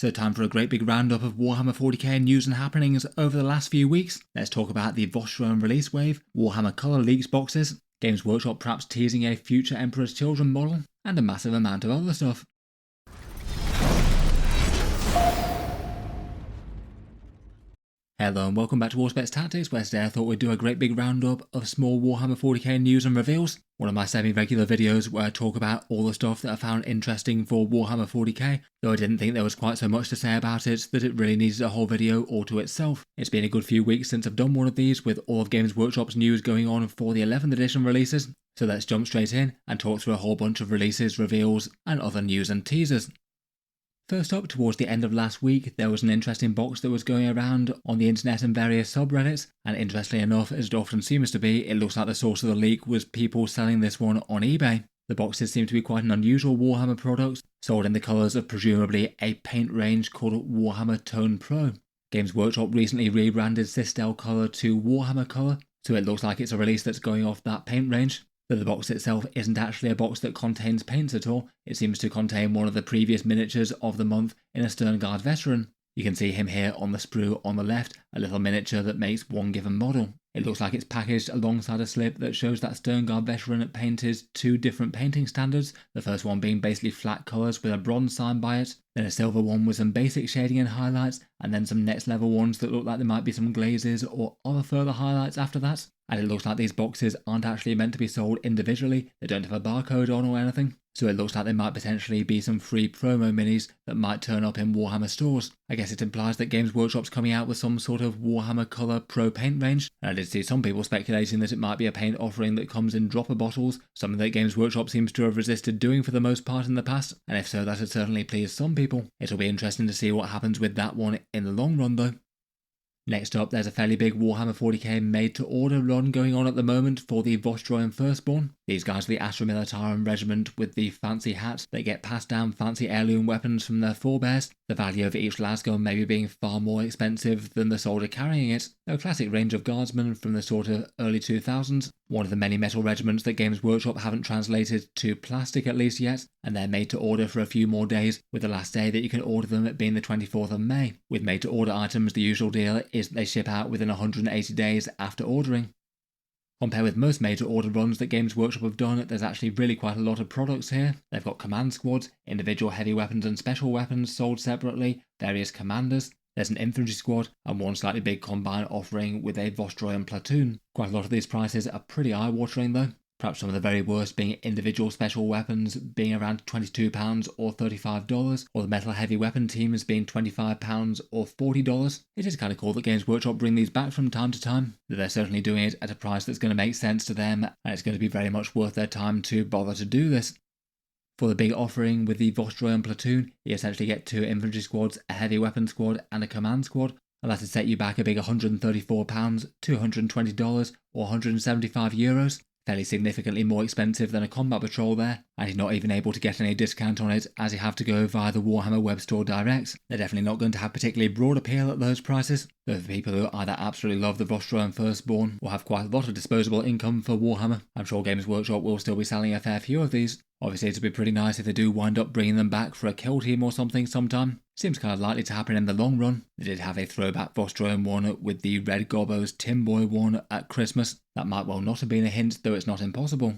So time for a great big roundup of Warhammer 40k news and happenings over the last few weeks. Let's talk about the Vostroyan release wave, Warhammer Colour leaks boxes, Games Workshop perhaps teasing a future Emperor's Children model, and a massive amount of other stuff. Hello and welcome back to Warspecs Tactics, where today I thought we'd do a great big roundup of small Warhammer 40k news and reveals. One of my semi-regular videos where I talk about all the stuff that I found interesting for Warhammer 40k, though I didn't think there was quite so much to say about it that it really needed a whole video all to itself. It's been a good few weeks since I've done one of these, with all of Games Workshop's news going on for the 11th edition releases, so let's jump straight in and talk through a whole bunch of releases, reveals, and other news and teasers. First up, towards the end of last week, there was an interesting box that was going around on the internet and various subreddits, and interestingly enough, as it often seems to be, it looks like the source of the leak was people selling this one on eBay. The boxes seem to be quite an unusual Warhammer product, sold in the colours of presumably a paint range called Warhammer Tone Pro. Games Workshop recently rebranded Sistel Colour to Warhammer Colour, so it looks like it's a release that's going off that paint range. But the box itself isn't actually a box that contains paints at all. It seems to contain one of the previous miniatures of the month in a Sternguard veteran. You can see him here on the sprue on the left, a little miniature that makes one given model. It looks like it's packaged alongside a slip that shows that Sternguard veteran painted two different painting standards, the first one being basically flat colours with a bronze sign by it, then a silver one with some basic shading and highlights, and then some next level ones that look like there might be some glazes or other further highlights after that. And it looks like these boxes aren't actually meant to be sold individually, they don't have a barcode on or anything, so it looks like there might potentially be some free promo minis that might turn up in Warhammer stores. I guess it implies that Games Workshop's coming out with some sort of Warhammer Colour Pro paint range, and I did see some people speculating that it might be a paint offering that comes in dropper bottles, something that Games Workshop seems to have resisted doing for the most part in the past, and if so, that would certainly please some people. It'll be interesting to see what happens with that one in the long run though. Next up, there's a fairly big Warhammer 40k made-to-order run going on at the moment for the Vostroyan Firstborn. These guys are the Astra Militarum regiment with the fancy hats that get passed down fancy heirloom weapons from their forebears, the value of each lasgun maybe being far more expensive than the soldier carrying it. They're a classic range of guardsmen from the sort of early 2000s, one of the many metal regiments that Games Workshop haven't translated to plastic at least yet, and they're made to order for a few more days, with the last day that you can order them being the 24th of May. With made to order items, the usual deal is that they ship out within 180 days after ordering. Compared with most made-to-order runs that Games Workshop have done, there's actually really quite a lot of products here. They've got command squads, individual heavy weapons and special weapons sold separately, various commanders, there's an infantry squad, and one slightly big combine offering with a Vostroyan platoon. Quite a lot of these prices are pretty eye-watering though. Perhaps some of the very worst being individual special weapons being around £22 or $35, or the metal heavy weapon teams being £25 or $40. It is kind of cool that Games Workshop bring these back from time to time, but they're certainly doing it at a price that's going to make sense to them, and it's going to be very much worth their time to bother to do this. For the big offering with the Vostroyan platoon, you essentially get 2 infantry squads, a heavy weapon squad, and a command squad, and that'll set you back a big £134, $220 or €175. Fairly significantly more expensive than a combat patrol there, and you're not even able to get any discount on it as you have to go via the Warhammer web store direct. They're definitely not going to have particularly broad appeal at those prices, though for people who either absolutely love the Vostroyan Firstborn or have quite a lot of disposable income for Warhammer, I'm sure Games Workshop will still be selling a fair few of these. Obviously it'd be pretty nice if they do wind up bringing them back for a kill team or something sometime. Seems kind of likely to happen in the long run. They did have a throwback Vostroyan one with the Red Gobbo's Timboy one at Christmas. That might well not have been a hint, though it's not impossible.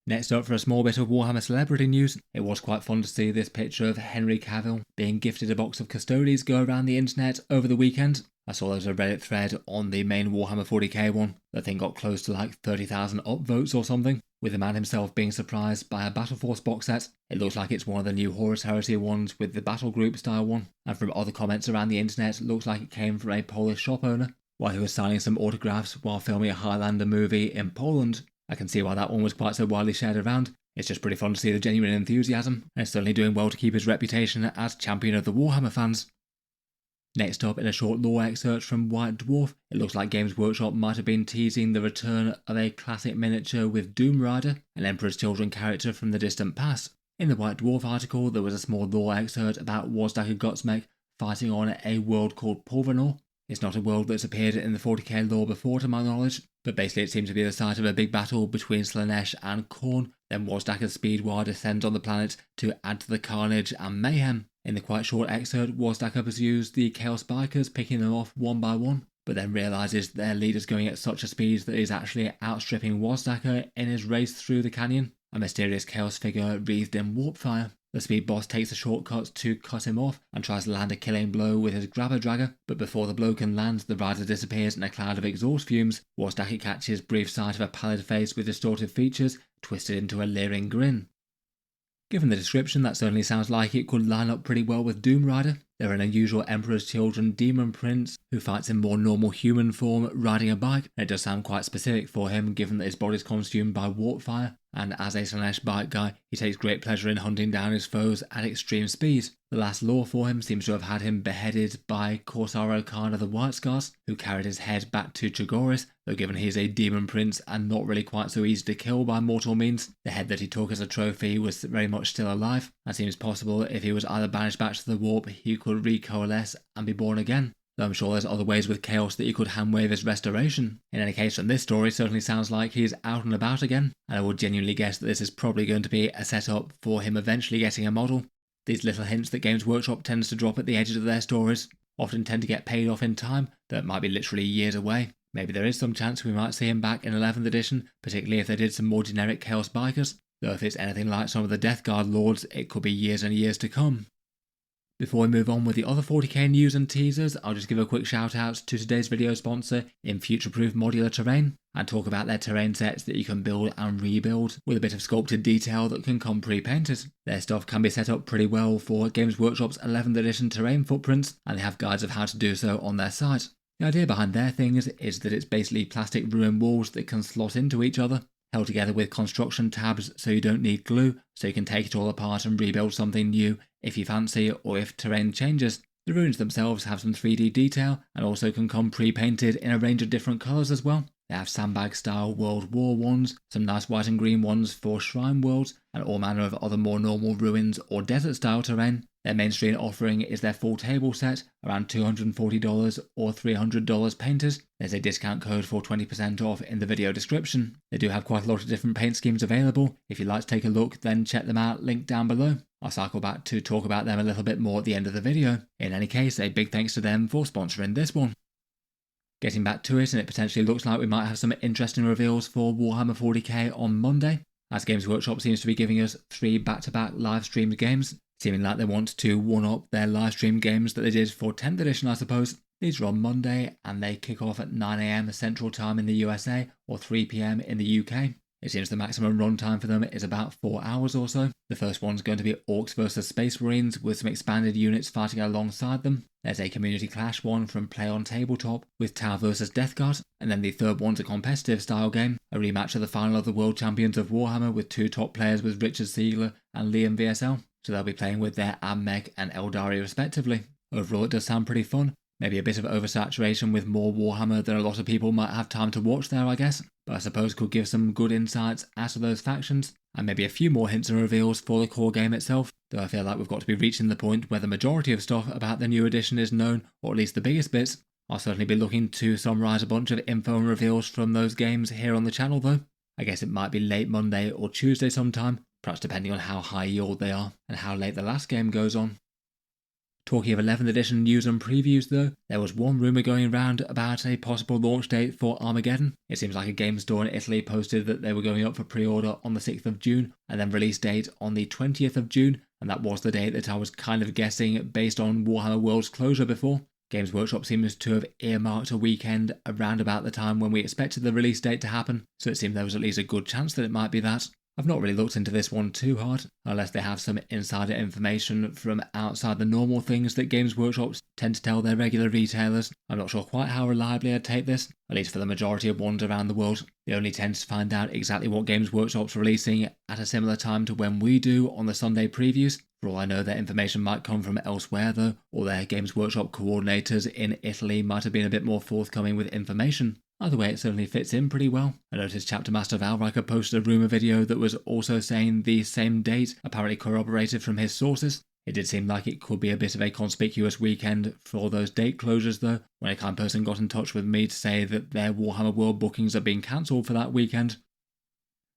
Next up, for a small bit of Warhammer celebrity news, it was quite fun to see this picture of Henry Cavill being gifted a box of Custodes go around the internet over the weekend. I saw there was a Reddit thread on the main Warhammer 40k one. That thing got close to like 30,000 upvotes or something, with the man himself being surprised by a Battle Force box set. It looks like it's one of the new Horus Heresy ones with the Battle Group style one, and from other comments around the internet, it looks like it came from a Polish shop owner while he was signing some autographs while filming a Highlander movie in Poland. I can see why that one was quite so widely shared around. It's just pretty fun to see the genuine enthusiasm, and it's certainly doing well to keep his reputation as champion of the Warhammer fans. Next up, in a short lore excerpt from White Dwarf, it looks like Games Workshop might have been teasing the return of a classic miniature with Doomrider, an Emperor's Children character from the distant past. In the White Dwarf article, there was a small lore excerpt about Warstacker Godsmek fighting on a world called Pulvanor. It's not a world that's appeared in the 40k lore before to my knowledge, but basically it seems to be the site of a big battle between Slaanesh and Khorne. Then Warstakker's Speedwire descends on the planet to add to the carnage and mayhem. In the quite short excerpt, Warstacker pursues the Chaos Bikers, picking them off one by one, but then realises their leader's going at such a speed that he's actually outstripping Warstacker in his race through the canyon. A mysterious Chaos figure wreathed in warp fire. The speed boss takes the shortcuts to cut him off and tries to land a killing blow with his grabber dragger, but before the blow can land, the rider disappears in a cloud of exhaust fumes. Warstacker catches brief sight of a pallid face with distorted features, twisted into a leering grin. Given the description, that certainly sounds like it could line up pretty well with Doomrider. They're an unusual Emperor's Children demon prince who fights in more normal human form riding a bike, and it does sound quite specific for him given that his body is consumed by warp fire, and as a Slanesh bike guy, he takes great pleasure in hunting down his foes at extreme speed. The last lore for him seems to have had him beheaded by Corsair Khan of the White Scars, who carried his head back to Trigoris, though given he is a demon prince and not really quite so easy to kill by mortal means, the head that he took as a trophy was very much still alive, and seems possible if he was either banished back to the warp, he could recoalesce and be born again. Though I'm sure there's other ways with Chaos that you could handwave his restoration. In any case, from this story certainly sounds like he's out and about again, and I would genuinely guess that this is probably going to be a setup for him eventually getting a model. These little hints that Games Workshop tends to drop at the edges of their stories often tend to get paid off in time, that might be literally years away. Maybe there is some chance we might see him back in 11th edition, particularly if they did some more generic Chaos Bikers, though if it's anything like some of the Death Guard Lords, it could be years and years to come. Before we move on with the other 40k news and teasers, I'll just give a quick shout out to today's video sponsor in Futureproof Modular Terrain, and talk about their terrain sets that you can build and rebuild with a bit of sculpted detail that can come pre-painted. Their stuff can be set up pretty well for Games Workshop's 11th edition terrain footprints, and they have guides of how to do so on their site. The idea behind their things is that it's basically plastic ruined walls that can slot into each other, held together with construction tabs so you don't need glue, so you can take it all apart and rebuild something new if you fancy or if terrain changes. The ruins themselves have some 3D detail and also can come pre-painted in a range of different colours as well. They have sandbag style World War ones, some nice white and green ones for Shrine Worlds, and all manner of other more normal ruins or desert style terrain. Their mainstream offering is their full table set, around $240 or $300 painted. There's a discount code for 20% off in the video description. They do have quite a lot of different paint schemes available. If you'd like to take a look, then check them out, link down below. I'll cycle back to talk about them a little bit more at the end of the video. In any case, a big thanks to them for sponsoring this one. Getting back to it, and it potentially looks like we might have some interesting reveals for Warhammer 40k on Monday, as Games Workshop seems to be giving us 3 back-to-back live-streamed games, seeming like they want to one-up their live-stream games that they did for 10th edition, I suppose. These are on Monday, and they kick off at 9 AM Central Time in the USA, or 3 PM in the UK. It seems the maximum runtime for them is about 4 hours or so. The first one's going to be Orcs vs Space Marines with some expanded units fighting alongside them. There's a Community Clash one from Play on Tabletop with Tau vs Death Guard, and then the third one's a competitive style game, a rematch of the final of the World Champions of Warhammer with 2 top players with Richard Siegler and Liam VSL, so they'll be playing with their Ammech and Eldari respectively. Overall it does sound pretty fun. Maybe a bit of oversaturation with more Warhammer than a lot of people might have time to watch there, I guess, but I suppose could give some good insights as to those factions, and maybe a few more hints and reveals for the core game itself, though I feel like we've got to be reaching the point where the majority of stuff about the new edition is known, or at least the biggest bits. I'll certainly be looking to summarise a bunch of info and reveals from those games here on the channel though. I guess it might be late Monday or Tuesday sometime, perhaps depending on how high yield they are, and how late the last game goes on. Talking of 11th edition news and previews though, there was one rumour going around about a possible launch date for Armageddon. It seems like a game store in Italy posted that they were going up for pre-order on the 6th of June, and then release date on the 20th of June, and that was the date that I was kind of guessing based on Warhammer World's closure before. Games Workshop seems to have earmarked a weekend around about the time when we expected the release date to happen, so it seemed there was at least a good chance that it might be that. I've not really looked into this one too hard, unless they have some insider information from outside the normal things that Games Workshops tend to tell their regular retailers. I'm not sure quite how reliably I'd take this, at least for the majority of ones around the world. They only tend to find out exactly what Games Workshop's releasing at a similar time to when we do on the Sunday previews. For all I know, their information might come from elsewhere though, or their Games Workshop coordinators in Italy might have been a bit more forthcoming with information. Either way, it certainly fits in pretty well. I noticed Chapter Master Valriker posted a rumour video that was also saying the same date, apparently corroborated from his sources. It did seem like it could be a bit of a conspicuous weekend for those date closures though, when a kind person got in touch with me to say that their Warhammer World bookings are being cancelled for that weekend.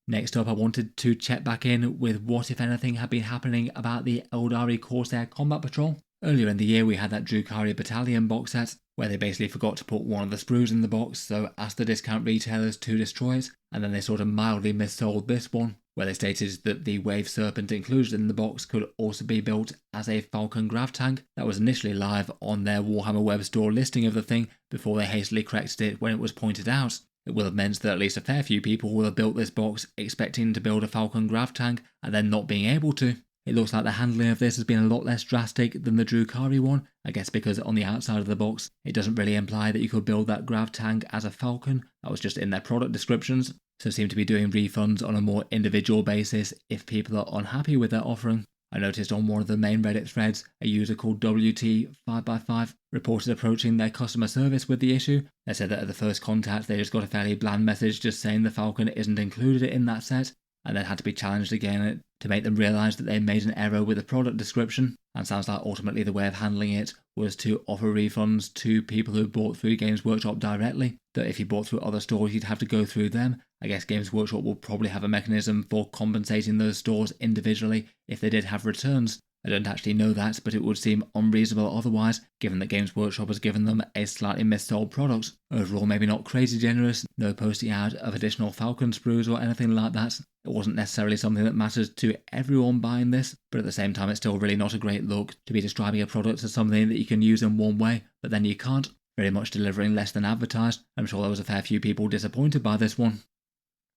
Next up, I wanted to check back in with what, if anything, had been happening about the Eldari Corsair Combat Patrol. Earlier in the year, we had that Drukhari Battalion box set, where they basically forgot to put one of the sprues in the box, so asked the discount retailers to destroy it, and then they sort of mildly missold this one, where they stated that the Wave Serpent included in the box could also be built as a Falcon Grav tank that was initially live on their Warhammer web store listing of the thing before they hastily corrected it when it was pointed out. It will have meant that at least a fair few people will have built this box expecting to build a Falcon Grav tank and then not being able to. It looks like the handling of this has been a lot less drastic than the Drukhari one, I guess because on the outside of the box it doesn't really imply that you could build that Grav tank as a Falcon. That was just in their product descriptions, so seem to be doing refunds on a more individual basis if people are unhappy with their offering. I noticed on one of the main Reddit threads, a user called WT5x5 reported approaching their customer service with the issue. They said that at the first contact they just got a fairly bland message just saying the Falcon isn't included in that set, and then had to be challenged again to make them realise that they made an error with the product description, and sounds like ultimately the way of handling it was to offer refunds to people who bought through Games Workshop directly, that if you bought through other stores you'd have to go through them. I guess Games Workshop will probably have a mechanism for compensating those stores individually if they did have returns. I don't actually know that, but it would seem unreasonable otherwise, given that Games Workshop has given them a slightly missold product. Overall, maybe not crazy generous, no posting out of additional Falcon sprues or anything like that. It wasn't necessarily something that matters to everyone buying this, but at the same time it's still really not a great look to be describing a product as something that you can use in one way, but then you can't, very much delivering less than advertised. I'm sure there was a fair few people disappointed by this one.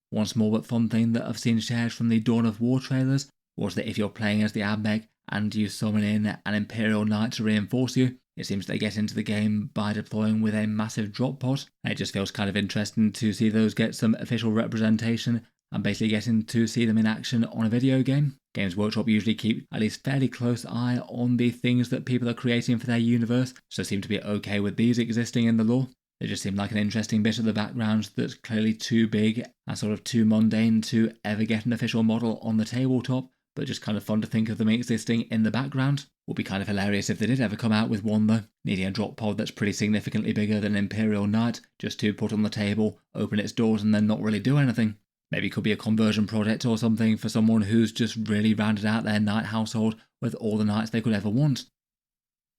One small but fun thing that I've seen shared from the Dawn of War trailers was that if you're playing as the Admech and you summon in an Imperial Knight to reinforce you, it seems they get into the game by deploying with a massive drop pod. It just feels kind of interesting to see those get some official representation and basically getting to see them in action on a video game. Games Workshop usually keep at least fairly close eye on the things that people are creating for their universe, so seem to be okay with these existing in the lore. They just seem like an interesting bit of the background that's clearly too big and sort of too mundane to ever get an official model on the tabletop, but just kind of fun to think of them existing in the background. Would be kind of hilarious if they did ever come out with one though, needing a drop pod that's pretty significantly bigger than Imperial Knight, just to put on the table, open its doors and then not really do anything. Maybe it could be a conversion project or something for someone who's just really rounded out their knight household with all the knights they could ever want.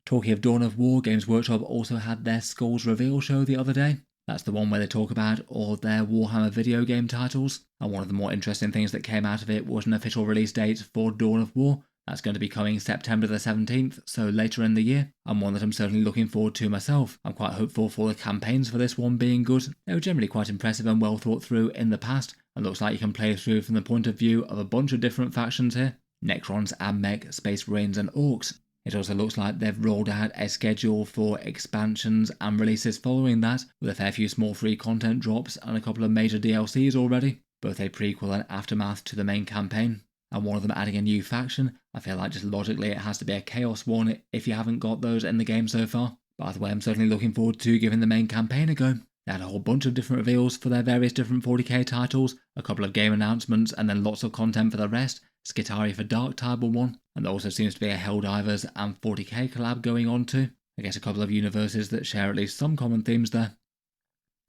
Talking of Dawn of War, Games Workshop also had their Skulls reveal show the other day. That's the one where they talk about all their Warhammer video game titles, and one of the more interesting things that came out of it was an official release date for Dawn of War. That's going to be coming September the 17th, so later in the year, and one that I'm certainly looking forward to myself. I'm quite hopeful for the campaigns for this one being good. They were generally quite impressive and well thought through in the past, and looks like you can play through from the point of view of a bunch of different factions here. Necrons, Admech, Space Marines and Orcs. It also looks like they've rolled out a schedule for expansions and releases following that, with a fair few small free content drops and a couple of major DLCs already, both a prequel and aftermath to the main campaign. And one of them adding a new faction. I feel like just logically it has to be a Chaos one if you haven't got those in the game so far. By the way, I'm certainly looking forward to giving the main campaign a go. They had a whole bunch of different reveals for their various different 40k titles, a couple of game announcements and then lots of content for the rest. Skitarii for Dark Table one, and there also seems to be a Helldivers and 40k collab going on too. I guess a couple of universes that share at least some common themes there.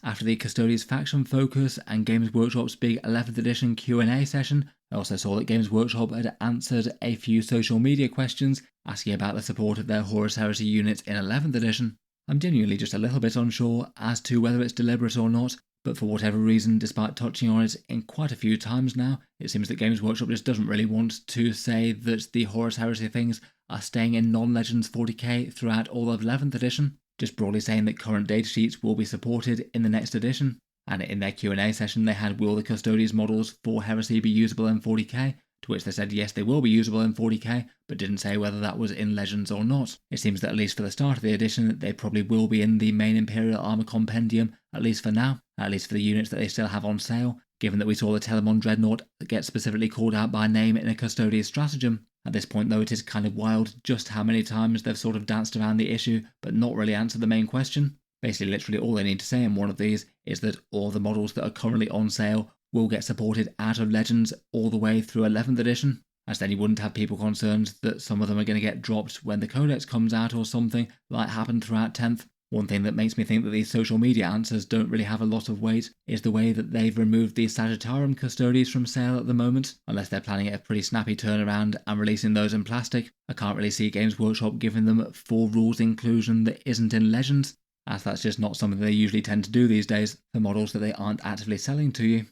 After the Custodes faction focus and Games Workshop's big 11th edition Q&A session, I also saw that Games Workshop had answered a few social media questions asking about the support of their Horus Heresy units in 11th edition. I'm genuinely just a little bit unsure as to whether it's deliberate or not, but for whatever reason, despite touching on it in quite a few times now, it seems that Games Workshop just doesn't really want to say that the Horus Heresy things are staying in non-Legends 40k throughout all of 11th edition, just broadly saying that current datasheets will be supported in the next edition. And in their Q&A session they had will the Custodes models for Heresy be usable in 40k, to which they said yes they will be usable in 40k, but didn't say whether that was in Legends or not. It seems that at least for the start of the edition they probably will be in the main Imperial Armour Compendium, at least for now, at least for the units that they still have on sale, given that we saw the Telemon Dreadnought get specifically called out by name in a Custodes stratagem. At this point though it is kind of wild just how many times they've sort of danced around the issue but not really answered the main question. Basically literally all they need to say in one of these is that all the models that are currently on sale will get supported out of Legends all the way through 11th edition, as then you wouldn't have people concerned that some of them are going to get dropped when the Codex comes out or something like happened throughout 10th. One thing that makes me think that these social media answers don't really have a lot of weight is the way that they've removed the Sagittarium Custodes from sale at the moment, unless they're planning a pretty snappy turnaround and releasing those in plastic. I can't really see Games Workshop giving them full rules inclusion that isn't in Legends, as that's just not something they usually tend to do these days for models that they aren't actively selling to you.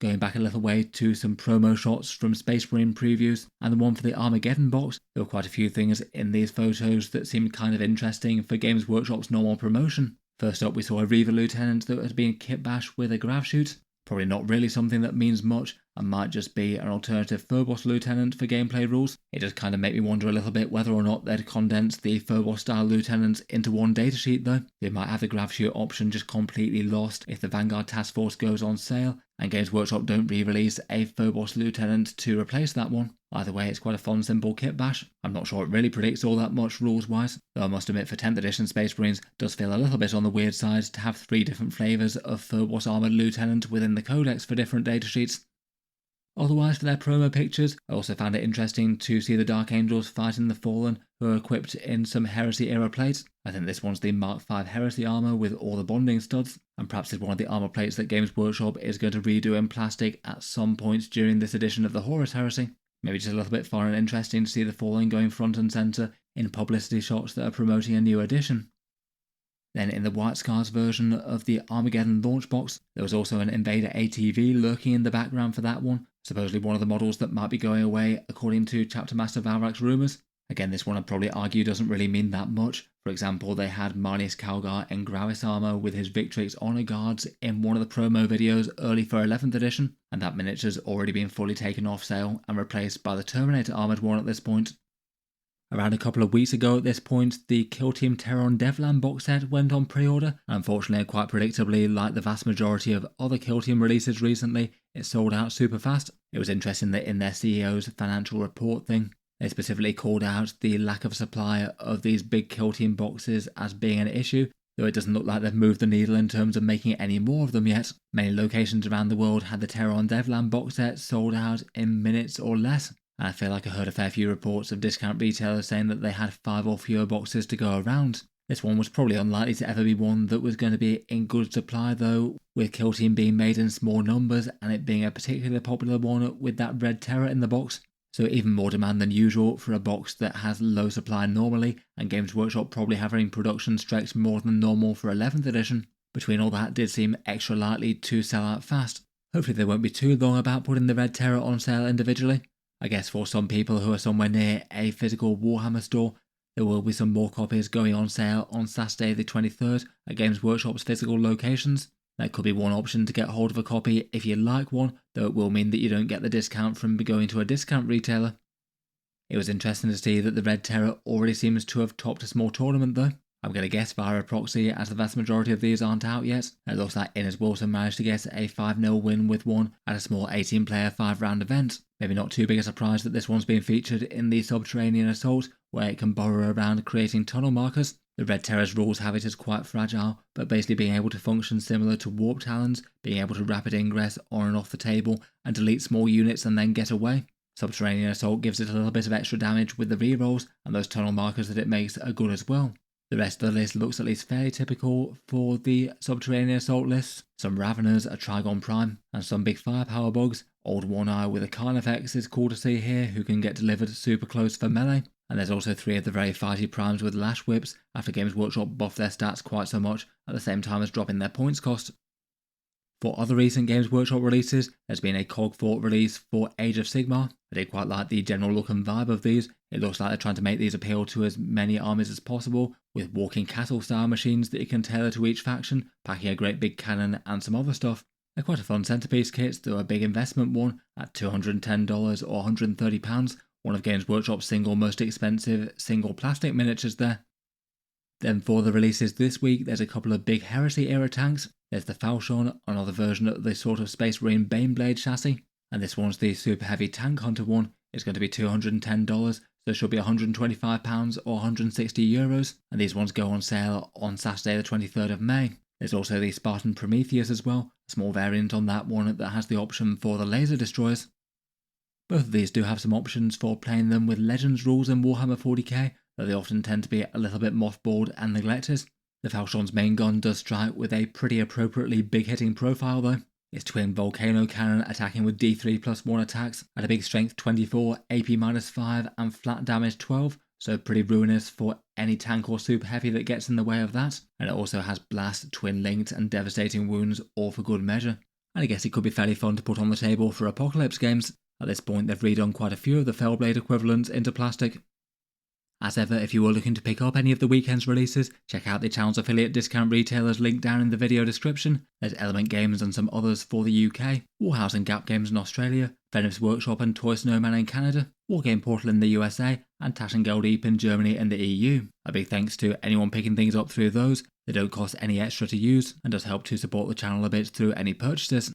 Going back a little way to some promo shots from Space Marine previews and the one for the Armageddon box, there were quite a few things in these photos that seemed kind of interesting for Games Workshop's normal promotion. First up, we saw a Reaver Lieutenant that had been kit bashed with a grav chute. Probably not really something that means much and might just be an alternative Phobos Lieutenant for gameplay rules. It does kind of make me wonder a little bit whether or not they'd condense the Phobos style Lieutenants into one datasheet though. They might have the grav chute option just completely lost if the Vanguard Task Force goes on sale and Games Workshop don't re-release a Phobos Lieutenant to replace that one. Either way, it's quite a fun, simple kit bash. I'm not sure it really predicts all that much rules-wise, though I must admit for 10th edition Space Marines does feel a little bit on the weird side to have 3 different flavours of Phobos Armoured Lieutenant within the codex for different datasheets. Otherwise, for their promo pictures, I also found it interesting to see the Dark Angels fighting the Fallen, who are equipped in some Heresy-era plates. I think this one's the Mark V Heresy armour with all the bonding studs, and perhaps it's one of the armour plates that Games Workshop is going to redo in plastic at some point during this edition of the Horus Heresy. Maybe just a little bit fun and interesting to see the Fallen going front and centre in publicity shots that are promoting a new edition. Then in the White Scars version of the Armageddon launch box, there was also an Invader ATV lurking in the background for that one, supposedly one of the models that might be going away according to Chapter Master Valrak's rumours. Again, this one I'd probably argue doesn't really mean that much. For example, they had Marnius Calgar in Gravis armour with his Victrix Honour Guards in one of the promo videos early for 11th edition, and that miniature's already been fully taken off sale and replaced by the Terminator armoured one at this point. Around a couple of weeks ago at this point, the Kill Team Terron Devlan box set went on pre-order, and unfortunately, quite predictably, like the vast majority of other Kill Team releases recently, it sold out super fast. It was interesting that in their CEO's financial report thing, they specifically called out the lack of supply of these big Kill Team boxes as being an issue, though it doesn't look like they've moved the needle in terms of making any more of them yet. Many locations around the world had the Terron Devlan box set sold out in minutes or less, and I feel like I heard a fair few reports of discount retailers saying that they had 5 or fewer boxes to go around. This one was probably unlikely to ever be one that was going to be in good supply though, with Kill Team being made in small numbers and it being a particularly popular one with that red terror in the box. So even more demand than usual for a box that has low supply normally, and Games Workshop probably having production stretched more than normal for 11th edition. Between all that did seem extra likely to sell out fast. Hopefully they won't be too long about putting the red terror on sale individually. I guess for some people who are somewhere near a physical Warhammer store, there will be some more copies going on sale on Saturday the 23rd at Games Workshop's physical locations. That could be one option to get hold of a copy if you like one, though it will mean that you don't get the discount from going to a discount retailer. It was interesting to see that the Red Terror already seems to have topped a small tournament though. I'm going to guess via a proxy, as the vast majority of these aren't out yet. It looks like Innes Wilson managed to get a 5-0 win with one at a small 18-player 5-round event. Maybe not too big a surprise that this one's been featured in the Subterranean Assault, where it can burrow around creating tunnel markers. The Red Terror's rules have it as quite fragile, but basically being able to function similar to Warp Talons, being able to rapid ingress on and off the table and delete small units and then get away. Subterranean Assault gives it a little bit of extra damage with the rerolls, and those tunnel markers that it makes are good as well. The rest of the list looks at least fairly typical for the Subterranean Assault lists. Some Raveners, a Trigon Prime, and some big firepower bugs. Old One Eye with a Carnifex is cool to see here, who can get delivered super close for melee. And there's also 3 of the very fighty primes with Lash Whips after Games Workshop buffed their stats quite so much at the same time as dropping their points cost. For other recent Games Workshop releases, there's been a Cogfort release for Age of Sigmar. I did quite like the general look and vibe of these. It looks like they're trying to make these appeal to as many armies as possible, with walking castle style machines that you can tailor to each faction, packing a great big cannon and some other stuff. They're quite a fun centrepiece kits, though a big investment one at $210 or £130, one of Games Workshop's single most expensive single plastic miniatures there. Then for the releases this week, there's a couple of big Heresy era tanks. There's the Falchion, another version of the sort of Space Marine Baneblade chassis, and this one's the super heavy Tank Hunter one. It's going to be $210, so it should be £125 or €160, and these ones go on sale on Saturday the 23rd of May. There's also the Spartan Prometheus as well, a small variant on that one that has the option for the laser destroyers. Both of these do have some options for playing them with Legends rules in Warhammer 40k, though they often tend to be a little bit mothballed and neglected. The Falchion's main gun does strike with a pretty appropriately big hitting profile though. Its twin volcano cannon attacking with D3+1 attacks at a big strength 24, AP -5 and flat damage 12, so pretty ruinous for any tank or super heavy that gets in the way of that, and it also has blast, twin linked and devastating wounds all for good measure. And I guess it could be fairly fun to put on the table for Apocalypse games. At this point they've redone quite a few of the Fellblade equivalents into plastic. As ever, if you were looking to pick up any of the weekend's releases, check out the channel's affiliate discount retailers linked down in the video description. There's Element Games and some others for the UK, Warhouse and Gap Games in Australia, Venice Workshop and Toy Snowman in Canada, Wargame Portal in the USA, and Taschengeld Eep in Germany and the EU. A big thanks to anyone picking things up through those. They don't cost any extra to use, and does help to support the channel a bit through any purchases.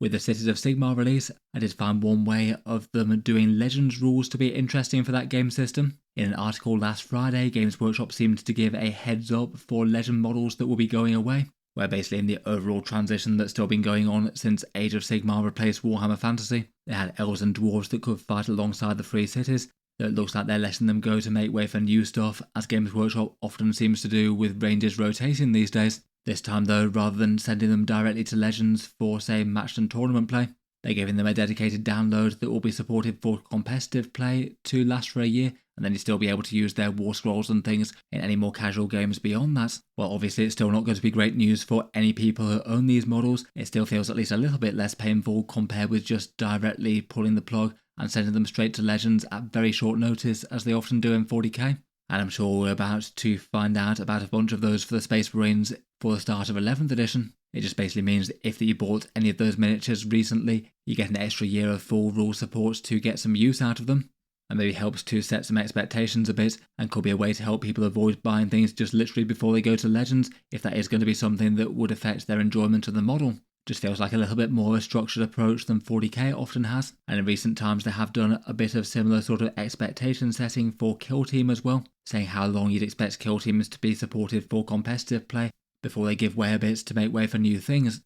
With the Cities of Sigmar release, I did find one way of them doing Legends rules to be interesting for that game system. In an article last Friday, Games Workshop seemed to give a heads up for Legend models that will be going away, where basically in the overall transition that's still been going on since Age of Sigmar replaced Warhammer Fantasy, they had elves and dwarves that could fight alongside the free cities. So it looks like they're letting them go to make way for new stuff, as Games Workshop often seems to do with ranges rotating these days. This time though, rather than sending them directly to Legends for say matched and tournament play, they're giving them a dedicated download that will be supported for competitive play to last for a year, and then you still be able to use their war scrolls and things in any more casual games beyond that. Well, obviously it's still not going to be great news for any people who own these models. It still feels at least a little bit less painful compared with just directly pulling the plug and sending them straight to Legends at very short notice, as they often do in 40k. And I'm sure we're about to find out about a bunch of those for the Space Marines for the start of 11th edition. It just basically means that if you bought any of those miniatures recently, you get an extra year of full rule support to get some use out of them, and maybe helps to set some expectations a bit, and could be a way to help people avoid buying things just literally before they go to Legends, if that is going to be something that would affect their enjoyment of the model. Just feels like a little bit more of a structured approach than 40k often has, and in recent times they have done a bit of similar sort of expectation setting for Kill Team as well, saying how long you'd expect Kill Teams to be supported for competitive play before they give way a bit to make way for new things.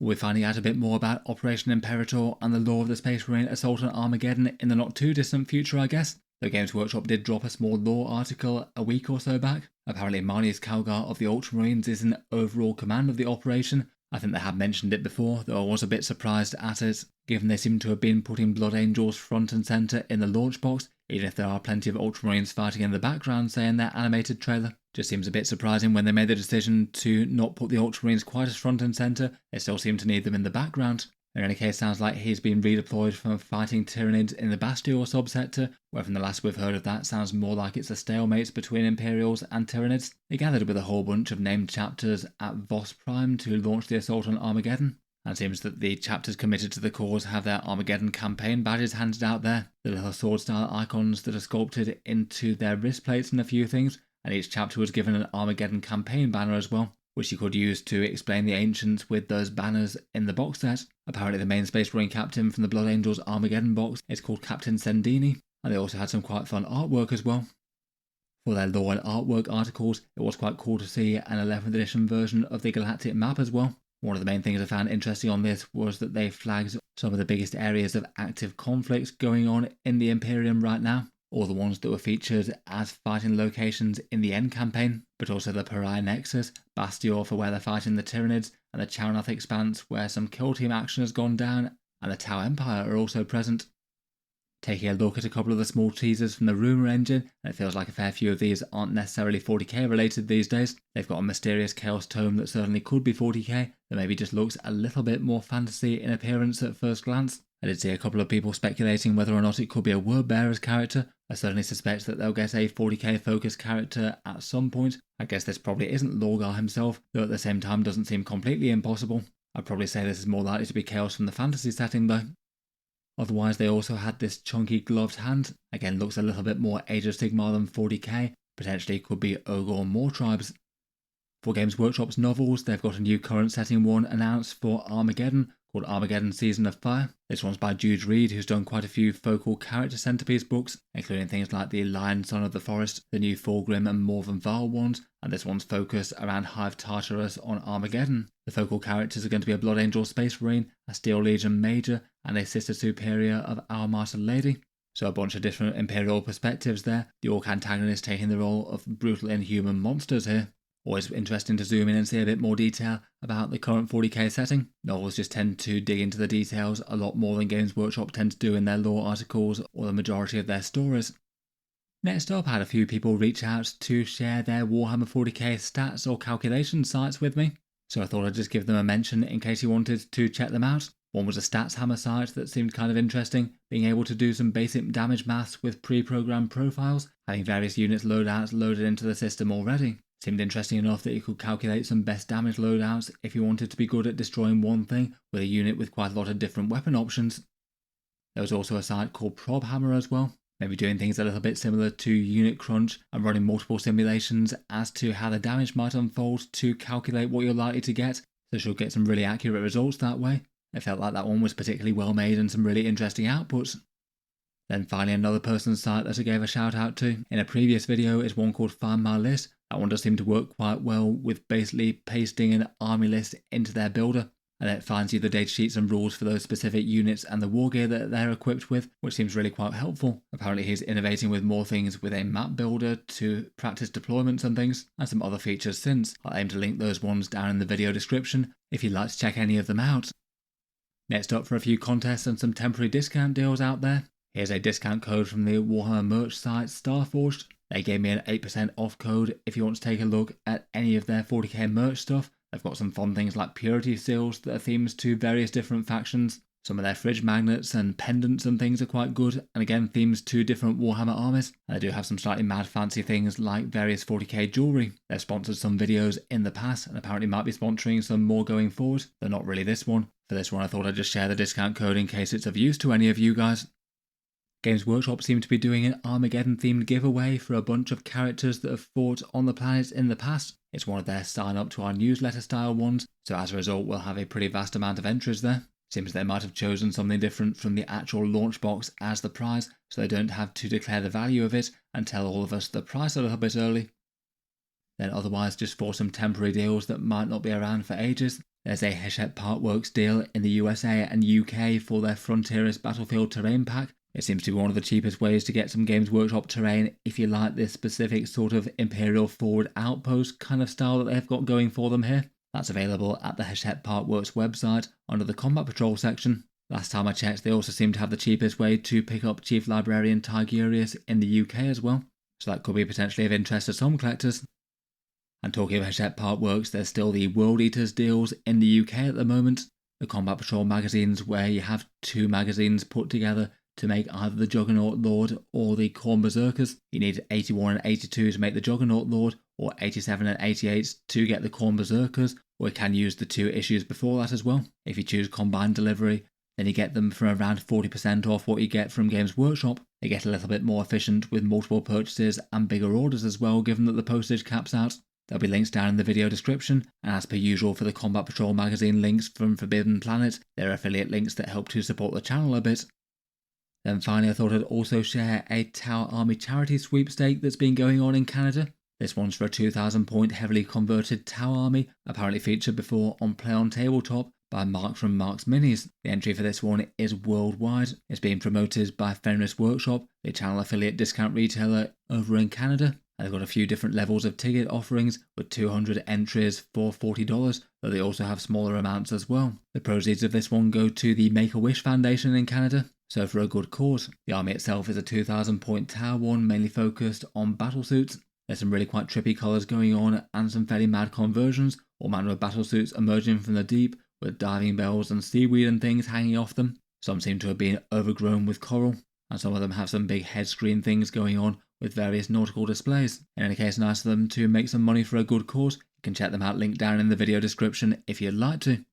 We'll be finding out a bit more about Operation Imperator and the lore of the Space Marine Assault on Armageddon in the not too distant future, I guess. Though Games Workshop did drop a small lore article a week or so back. Apparently Marlius Calgar of the Ultramarines is in overall command of the operation. I think they have mentioned it before, though I was a bit surprised at it, given they seem to have been putting Blood Angels front and centre in the launch box, even if there are plenty of Ultramarines fighting in the background, say in their animated trailer. Just seems a bit surprising when they made the decision to not put the Ultramarines quite as front and centre. They still seem to need them in the background. In any case, sounds like he's been redeployed from fighting Tyranids in the Bastille subsector, where from the last we've heard of that sounds more like it's a stalemate between Imperials and Tyranids. They gathered with a whole bunch of named chapters at Vos Prime to launch the assault on Armageddon. And it seems that the chapters committed to the cause have their Armageddon campaign badges handed out there, the little sword-style icons that are sculpted into their wrist plates and a few things, and each chapter was given an Armageddon campaign banner as well, which you could use to explain the Ancients with those banners in the box set. Apparently the main Space Marine captain from the Blood Angels Armageddon box is called Captain Sendini, and they also had some quite fun artwork as well. For their lore and artwork articles, it was quite cool to see an 11th edition version of the galactic map as well. One of the main things I found interesting on this was that they flagged some of the biggest areas of active conflicts going on in the Imperium right now, all the ones that were featured as fighting locations in the end campaign, but also the Pariah Nexus, Bastille for where they're fighting the Tyranids, and the Charnath Expanse where some Kill Team action has gone down, and the Tau Empire are also present. Taking a look at a couple of the small teasers from the Rumour Engine, and it feels like a fair few of these aren't necessarily 40k related these days. They've got a mysterious Chaos Tome that certainly could be 40k, that maybe just looks a little bit more fantasy in appearance at first glance. I did see a couple of people speculating whether or not it could be a Wordbearer's character. I certainly suspect that they'll get a 40k focused character at some point. I guess this probably isn't Lorgar himself, though at the same time doesn't seem completely impossible. I'd probably say this is more likely to be Chaos from the fantasy setting though. Otherwise they also had this chunky gloved hand, again looks a little bit more Age of Sigmar than 40k, potentially could be Ogre or more tribes. For Games Workshop's novels, they've got a new current setting one announced for Armageddon, called Armageddon Season of Fire. This one's by Jude Reed, who's done quite a few focal character centerpiece books, including things like the Lion Son of the Forest, the new Fulgrim and Morven Val ones, and this one's focused around Hive Tartarus on Armageddon. The focal characters are going to be a Blood Angel Space Marine, a Steel Legion Major, and a Sister Superior of Our Martyr Lady. So a bunch of different Imperial perspectives there, the Orc antagonist taking the role of brutal inhuman monsters here. Always interesting to zoom in and see a bit more detail about the current 40k setting. Novels just tend to dig into the details a lot more than Games Workshop tend to do in their lore articles or the majority of their stories. Next up, I had a few people reach out to share their Warhammer 40k stats or calculation sites with me, so I thought I'd just give them a mention in case you wanted to check them out. One was a Stats Hammer site that seemed kind of interesting, being able to do some basic damage maths with pre-programmed profiles, having various units loadouts loaded into the system already. Seemed interesting enough that you could calculate some best damage loadouts if you wanted to be good at destroying one thing with a unit with quite a lot of different weapon options. There was also a site called Prob Hammer as well, maybe doing things a little bit similar to Unit Crunch and running multiple simulations as to how the damage might unfold to calculate what you're likely to get, so you'll get some really accurate results that way. It felt like that one was particularly well made and some really interesting outputs. Then finally another person's site that I gave a shout out to in a previous video is one called Find My List. That one does seem to work quite well with basically pasting an army list into their builder, and it finds you the data sheets and rules for those specific units and the war gear that they're equipped with, which seems really quite helpful. Apparently he's innovating with more things with a map builder to practice deployments and things, and some other features since. I'll aim to link those ones down in the video description if you'd like to check any of them out. Next up, for a few contests and some temporary discount deals out there. Here's a discount code from the Warhammer merch site Starforged. They gave me an 8% off code if you want to take a look at any of their 40k merch stuff. They've got some fun things like purity seals that are themes to various different factions. Some of their fridge magnets and pendants and things are quite good, and again themes to different Warhammer armies. And they do have some slightly mad fancy things like various 40k jewellery. They've sponsored some videos in the past and apparently might be sponsoring some more going forward. They're not really this one. For this one I thought I'd just share the discount code in case it's of use to any of you guys. Games Workshop seem to be doing an Armageddon themed giveaway for a bunch of characters that have fought on the planet in the past. It's one of their sign up to our newsletter style ones, so as a result we'll have a pretty vast amount of entries there. Seems they might have chosen something different from the actual launch box as the prize, so they don't have to declare the value of it and tell all of us the price a little bit early. Then otherwise, just for some temporary deals that might not be around for ages, there's a Hachette Partworks deal in the USA and UK for their Frontierist Battlefield Terrain Pack. It seems to be one of the cheapest ways to get some Games Workshop terrain if you like this specific sort of Imperial Forward Outpost kind of style that they've got going for them here. That's available at the Hachette Partworks website under the Combat Patrol section. Last time I checked, they also seem to have the cheapest way to pick up Chief Librarian Tigurius in the UK as well, so that could be potentially of interest to some collectors. And talking of Hachette Partworks, there's still the World Eaters deals in the UK at the moment. The Combat Patrol magazines where you have two magazines put together to make either the Juggernaut Lord or the Khorne Berserkers. You need 81 and 82 to make the Juggernaut Lord, or 87 and 88 to get the Khorne Berserkers, or you can use the two issues before that as well. If you choose combined delivery, then you get them for around 40% off what you get from Games Workshop. They get a little bit more efficient with multiple purchases and bigger orders as well, given that the postage caps out. There'll be links down in the video description, and as per usual for the Combat Patrol magazine links from Forbidden Planet, there are affiliate links that help to support the channel a bit. Then finally I thought I'd also share a Tower Army charity sweepstake that's been going on in Canada. This one's for a 2,000 point heavily converted Tower Army, apparently featured before on Play on Tabletop by Mark from Mark's Minis. The entry for this one is worldwide. It's being promoted by Fenris Workshop, the channel affiliate discount retailer over in Canada. And they've got a few different levels of ticket offerings with 200 entries for $40, though they also have smaller amounts as well. The proceeds of this one go to the Make-A-Wish Foundation in Canada, so for a good cause. The army itself is a 2,000 point tower one, mainly focused on battlesuits. There's some really quite trippy colours going on and some fairly mad conversions, all manner of battlesuits emerging from the deep with diving bells and seaweed and things hanging off them. Some seem to have been overgrown with coral, and some of them have some big head screen things going on with various nautical displays. In any case, nice of them to make some money for a good cause. You can check them out linked down in the video description if you'd like to.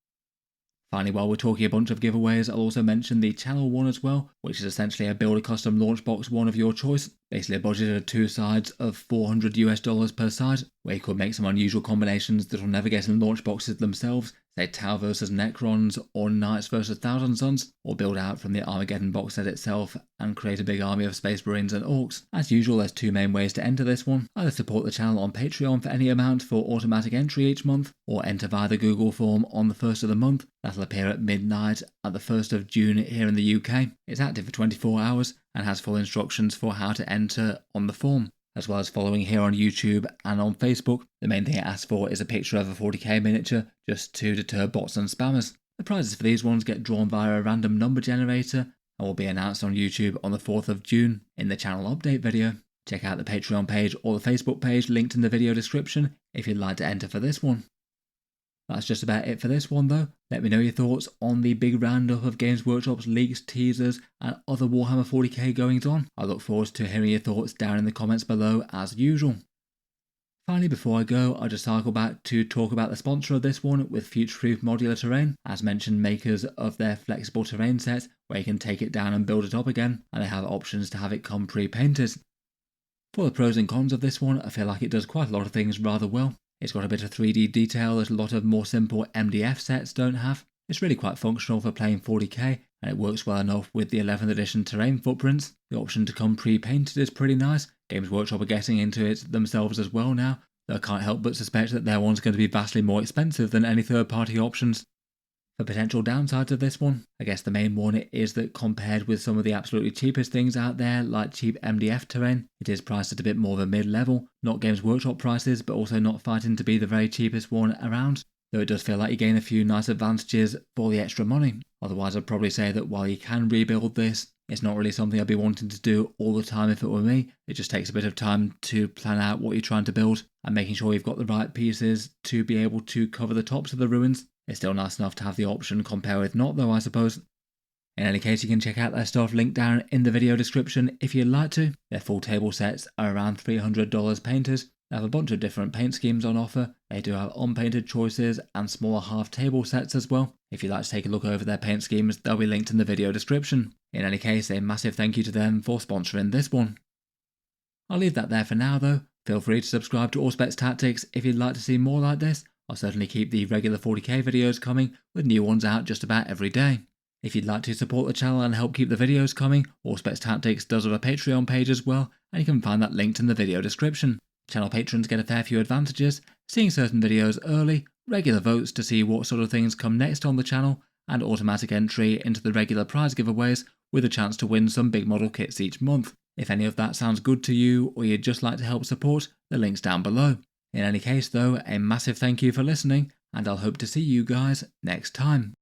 Finally, while we're talking a bunch of giveaways, I'll also mention the channel one as well, which is essentially a build a custom launch box one of your choice. Basically a budget of two sides of $400 US per side, where you could make some unusual combinations that will never get in launch boxes themselves, say Tau versus Necrons, or Knights versus Thousand Suns, or build out from the Armageddon box set itself and create a big army of Space Marines and Orcs. As usual, there's two main ways to enter this one. Either support the channel on Patreon for any amount for automatic entry each month, or enter via the Google form on the 1st of the month. That'll appear at midnight at the 1st of June here in the UK. It's active for 24 hours and has full instructions for how to enter on the form. as well as following here on YouTube and on Facebook. The main thing it asks for is a picture of a 40k miniature, just to deter bots and spammers. The prizes for these ones get drawn via a random number generator and will be announced on YouTube on the 4th of June in the channel update video. Check out the Patreon page or the Facebook page linked in the video description if you'd like to enter for this one. That's just about it for this one though. Let me know your thoughts on the big roundup of Games Workshop's leaks, teasers and other Warhammer 40k goings on. I look forward to hearing your thoughts down in the comments below as usual. Finally, before I go, I'll just cycle back to talk about the sponsor of this one with Futureproof Modular Terrain. As mentioned, makers of their flexible terrain sets where you can take it down and build it up again, and they have options to have it come pre-painted. For the pros and cons of this one, I feel like it does quite a lot of things rather well. It's got a bit of 3D detail that a lot of more simple MDF sets don't have. It's really quite functional for playing 40k, and it works well enough with the 11th edition terrain footprints. The option to come pre-painted is pretty nice. Games Workshop are getting into it themselves as well now, though I can't help but suspect that their one's going to be vastly more expensive than any third-party options. For potential downsides of this one, I guess the main one is that compared with some of the absolutely cheapest things out there, like cheap MDF terrain, it is priced at a bit more of a mid-level, not Games Workshop prices, but also not fighting to be the very cheapest one around, though it does feel like you gain a few nice advantages for the extra money. Otherwise, I'd probably say that while you can rebuild this, it's not really something I'd be wanting to do all the time if it were me. It just takes a bit of time to plan out what you're trying to build and making sure you've got the right pieces to be able to cover the tops of the ruins. It's still nice enough to have the option compared with not though, I suppose. In any case, you can check out their stuff linked down in the video description if you'd like to. Their full table sets are around $300 painted. They have a bunch of different paint schemes on offer. They do have unpainted choices and smaller half table sets as well. If you'd like to take a look over their paint schemes, they'll be linked in the video description. In any case, a massive thank you to them for sponsoring this one. I'll leave that there for now though. Feel free to subscribe to Auspex Tactics if you'd like to see more like this. I'll certainly keep the regular 40k videos coming, with new ones out just about every day. If you'd like to support the channel and help keep the videos coming, Auspex Tactics does have a Patreon page as well, and you can find that linked in the video description. Channel patrons get a fair few advantages, seeing certain videos early, regular votes to see what sort of things come next on the channel, and automatic entry into the regular prize giveaways with a chance to win some big model kits each month. If any of that sounds good to you, or you'd just like to help support, the link's down below. In any case though, a massive thank you for listening, and I'll hope to see you guys next time.